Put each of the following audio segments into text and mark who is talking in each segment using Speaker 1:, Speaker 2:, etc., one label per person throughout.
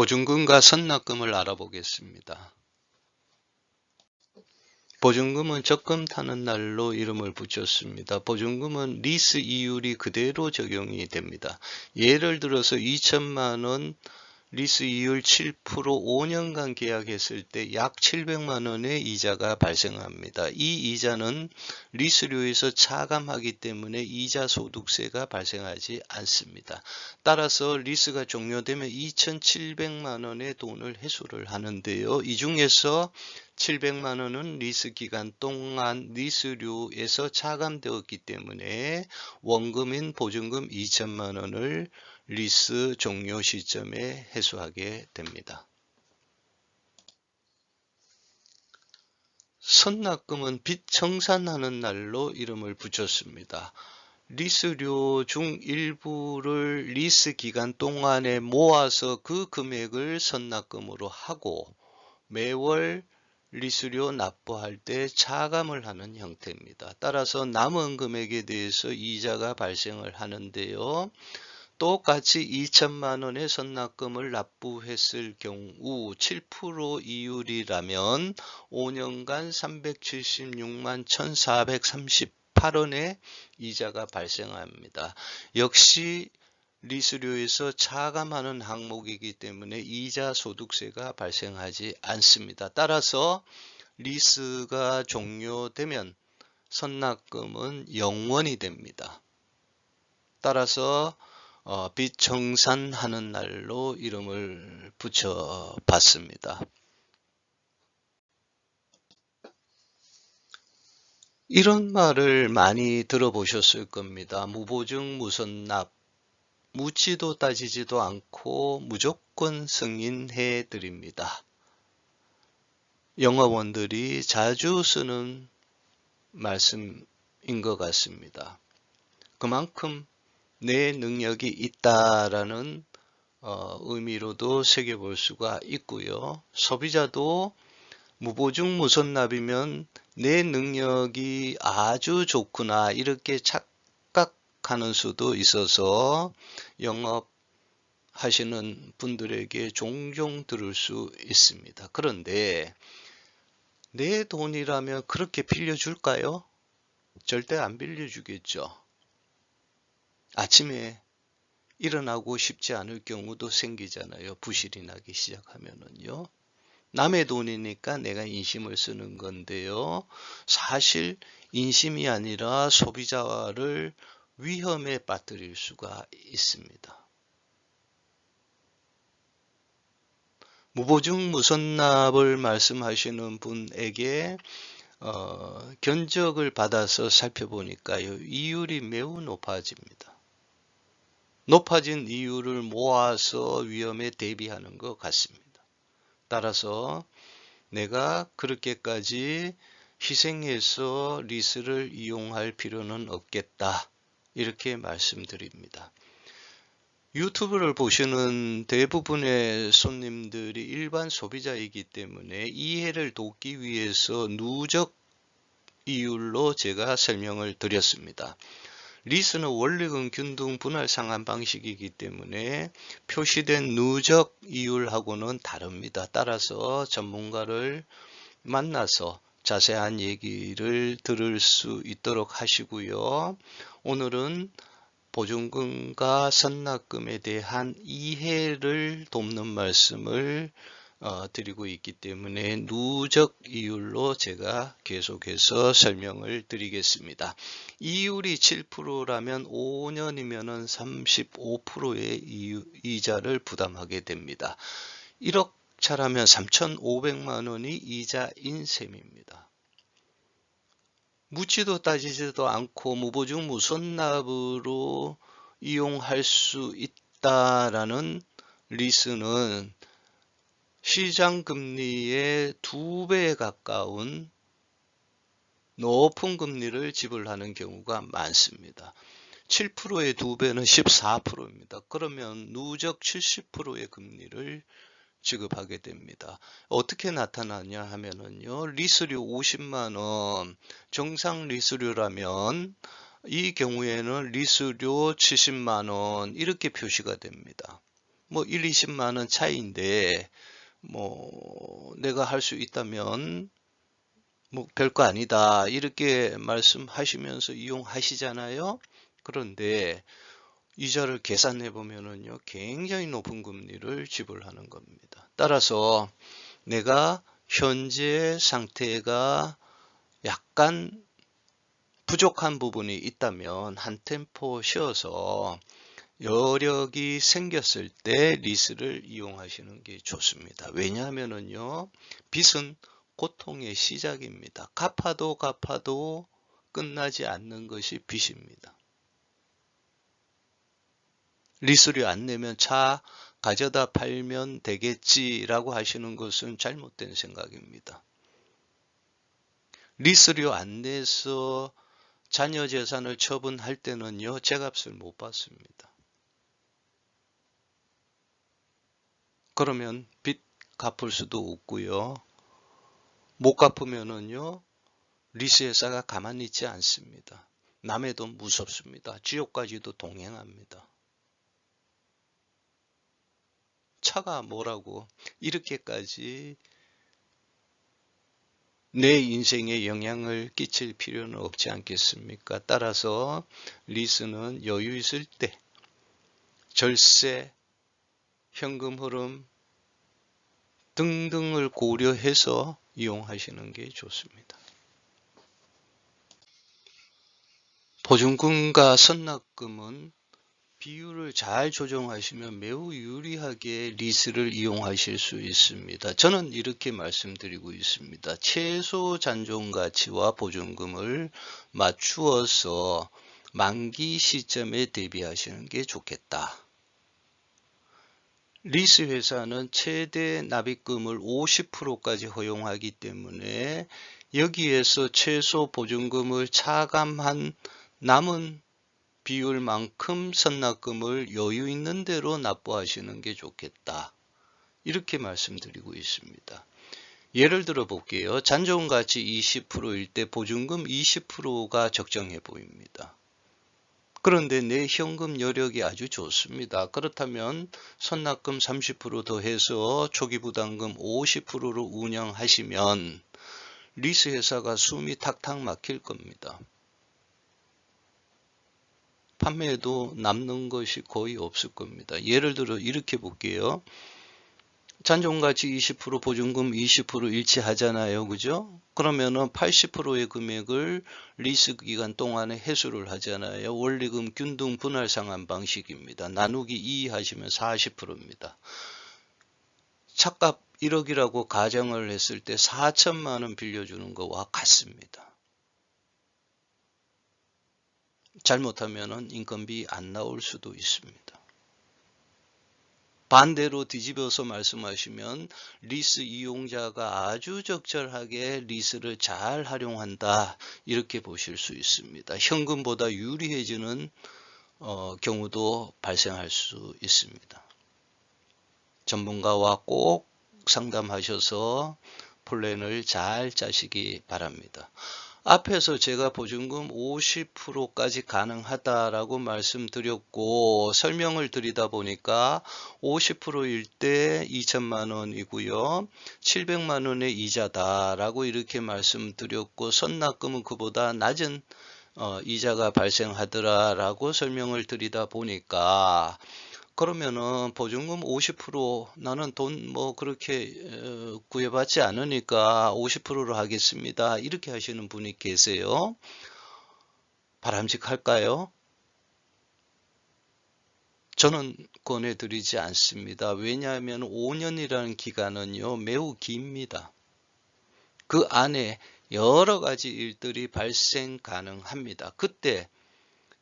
Speaker 1: 보증금과 선납금을 알아보겠습니다. 보증금은 적금 타는 날로 이름을 붙였습니다. 보증금은 리스 이율이 그대로 적용이 됩니다. 예를 들어서 2천만 원 리스 이율 7% 5년간 계약했을 때 약 700만 원의 이자가 발생합니다. 이 이자는 리스료에서 차감하기 때문에 이자 소득세가 발생하지 않습니다. 따라서 리스가 종료되면 2,700만 원의 돈을 회수를 하는데요. 이 중에서 700만 원은 리스 기간 동안 리스료에서 차감되었기 때문에 원금인 보증금 2천만 원을 리스 종료 시점에 회수하게 됩니다. 선납금은 빚 청산하는 날로 이름을 붙였습니다. 리스료 중 일부를 리스 기간 동안에 모아서 그 금액을 선납금으로 하고 매월 리스료 납부할 때 차감을 하는 형태입니다. 따라서 남은 금액에 대해서 이자가 발생을 하는데요. 똑같이 2천만 원의 선납금을 납부했을 경우 7% 이율이라면 5년간 376만 1,438원의 이자가 발생합니다. 역시 리스료에서 차감하는 항목이기 때문에 이자 소득세가 발생하지 않습니다. 따라서 리스가 종료되면 선납금은 0원이 됩니다. 따라서 빚 청산하는 날로 이름을 붙여봤습니다. 이런 말을 많이 들어보셨을 겁니다. 무보증 무선납, 묻지도 따지지도 않고 무조건 승인해 드립니다. 영업원들이 자주 쓰는 말씀인 것 같습니다. 그만큼 내 능력이 있다라는 의미로도 새겨볼 수가 있고요. 소비자도 무보증 무선납이면 내 능력이 아주 좋구나 이렇게 착각하는 수도 있어서 영업하시는 분들에게 종종 들을 수 있습니다. 그런데 내 돈이라면 그렇게 빌려줄까요? 절대 안 빌려주겠죠. 아침에 일어나고 싶지 않을 경우도 생기잖아요. 부실이 나기 시작하면은요. 남의 돈이니까 내가 인심을 쓰는 건데요. 사실 인심이 아니라 소비자를 위험에 빠뜨릴 수가 있습니다. 무보증 무선납을 말씀하시는 분에게 견적을 받아서 살펴보니까요. 이율이 매우 높아집니다. 높아진 이율을 모아서 위험에 대비하는 것 같습니다. 따라서 내가 그렇게까지 희생해서 리스를 이용할 필요는 없겠다. 이렇게 말씀드립니다. 유튜브를 보시는 대부분의 손님들이 일반 소비자이기 때문에 이해를 돕기 위해서 누적 이율로 제가 설명을 드렸습니다. 리스는 원리금 균등 분할 상환 방식이기 때문에 표시된 누적 이율하고는 다릅니다. 따라서 전문가를 만나서 자세한 얘기를 들을 수 있도록 하시고요. 오늘은 보증금과 선납금에 대한 이해를 돕는 말씀을 드리고 있기 때문에 누적 이율로 제가 계속해서 설명을 드리겠습니다. 이율이 7%라면 5년이면 35%의 이자를 부담하게 됩니다. 1억 차라면 3,500만 원이 이자인 셈입니다. 묻지도 따지지도 않고 무보증 무선납으로 이용할 수 있다라는 리스는 시장금리의 2배에 가까운 높은 금리를 지불하는 경우가 많습니다. 7%의 2배는 14%입니다. 그러면 누적 70%의 금리를 지급하게 됩니다. 어떻게 나타나냐 하면은요. 리스료 50만원, 정상 리스료라면 이 경우에는 리스료 70만원 이렇게 표시가 됩니다. 뭐 1, 20만 원 차이인데 뭐 내가 할 수 있다면 뭐 별거 아니다 이렇게 말씀하시면서 이용하시잖아요. 그런데 이자를 계산해 보면은요, 굉장히 높은 금리를 지불하는 겁니다. 따라서 내가 현재 상태가 약간 부족한 부분이 있다면 한 템포 쉬어서 여력이 생겼을 때 리스를 이용하시는 게 좋습니다. 왜냐하면은요, 빚은 고통의 시작입니다. 갚아도 끝나지 않는 것이 빚입니다. 리스료 안 내면 차 가져다 팔면 되겠지라고 하시는 것은 잘못된 생각입니다. 리스료 안 내서 자녀 재산을 처분할 때는요, 제값을 못 받습니다. 그러면 빚 갚을 수도 없고요. 못 갚으면은요, 리스회사가 가만히 있지 않습니다. 남의 돈 무섭습니다. 지옥까지도 동행합니다. 차가 뭐라고 이렇게까지 내 인생에 영향을 끼칠 필요는 없지 않겠습니까? 따라서 리스는 여유 있을 때 절세, 현금 흐름 등등을 고려해서 이용하시는 게 좋습니다. 보증금과 선납금은 비율을 잘 조정하시면 매우 유리하게 리스를 이용하실 수 있습니다. 저는 이렇게 말씀드리고 있습니다. 최소 잔존 가치와 보증금을 맞추어서 만기 시점에 대비하시는 게 좋겠다. 리스 회사는 최대 납입금을 50%까지 허용하기 때문에 여기에서 최소 보증금을 차감한 남은 비율만큼 선납금을 여유 있는 대로 납부하시는 게 좋겠다. 이렇게 말씀드리고 있습니다. 예를 들어 볼게요. 잔존 가치 20%일 때 보증금 20%가 적정해 보입니다. 그런데 내 현금 여력이 아주 좋습니다. 그렇다면 선납금 30% 더해서 초기 부담금 50%로 운영하시면 리스 회사가 숨이 탁탁 막힐 겁니다. 판매에도 남는 것이 거의 없을 겁니다. 예를 들어 이렇게 볼게요. 잔존가치 20% 보증금 20% 일치하잖아요. 그죠? 그러면은 80%의 금액을 리스 기간 동안에 회수를 하잖아요. 원리금 균등 분할 상환 방식입니다. 나누기 2 하시면 40%입니다. 차값 1억이라고 가정을 했을 때 4천만 원 빌려주는 거와 같습니다. 잘못하면 인건비 안 나올 수도 있습니다. 반대로 뒤집어서 말씀하시면 리스 이용자가 아주 적절하게 리스를 잘 활용한다 이렇게 보실 수 있습니다. 현금보다 유리해지는 경우도 발생할 수 있습니다. 전문가와 꼭 상담하셔서 플랜을 잘 짜시기 바랍니다. 앞에서 제가 보증금 50%까지 가능하다라고 말씀드렸고 설명을 드리다 보니까 50%일 때 2천만 원이고요. 700만 원의 이자다라고 이렇게 말씀드렸고 선납금은 그보다 낮은 이자가 발생하더라라고 설명을 드리다 보니까 그러면은 보증금 50% 나는 돈 뭐 그렇게 구애받지 않으니까 50%로 하겠습니다. 이렇게 하시는 분이 계세요. 바람직할까요? 저는 권해드리지 않습니다. 왜냐하면 5년이라는 기간은요 매우 깁니다. 그 안에 여러 가지 일들이 발생 가능합니다. 그때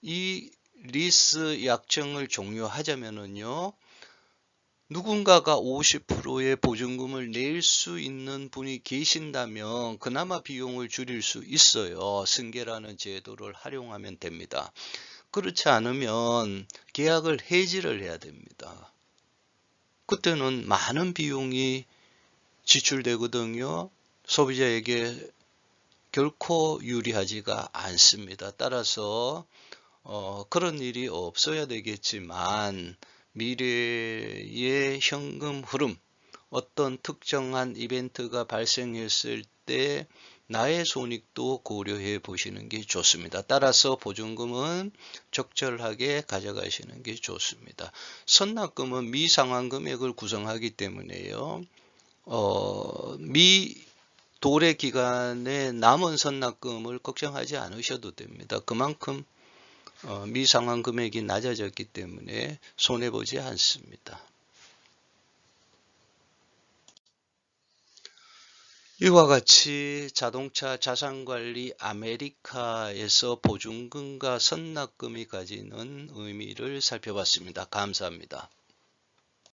Speaker 1: 이 리스 약정을 종료하자면은요 누군가가 50%의 보증금을 낼 수 있는 분이 계신다면 그나마 비용을 줄일 수 있어요. 승계라는 제도를 활용하면 됩니다. 그렇지 않으면 계약을 해지를 해야 됩니다. 그때는 많은 비용이 지출되거든요. 소비자에게 결코 유리하지가 않습니다. 따라서 그런 일이 없어야 되겠지만 미래의 현금 흐름, 어떤 특정한 이벤트가 발생했을 때 나의 손익도 고려해 보시는 게 좋습니다. 따라서 보증금은 적절하게 가져가시는 게 좋습니다. 선납금은 미상환 금액을 구성하기 때문에요. 도래 기간에 남은 선납금을 걱정하지 않으셔도 됩니다. 그만큼 미상환 금액이 낮아졌기 때문에 손해보지 않습니다. 이와 같이 자동차 자산관리 아메리카에서 보증금과 선납금이 가지는 의미를 살펴봤습니다. 감사합니다.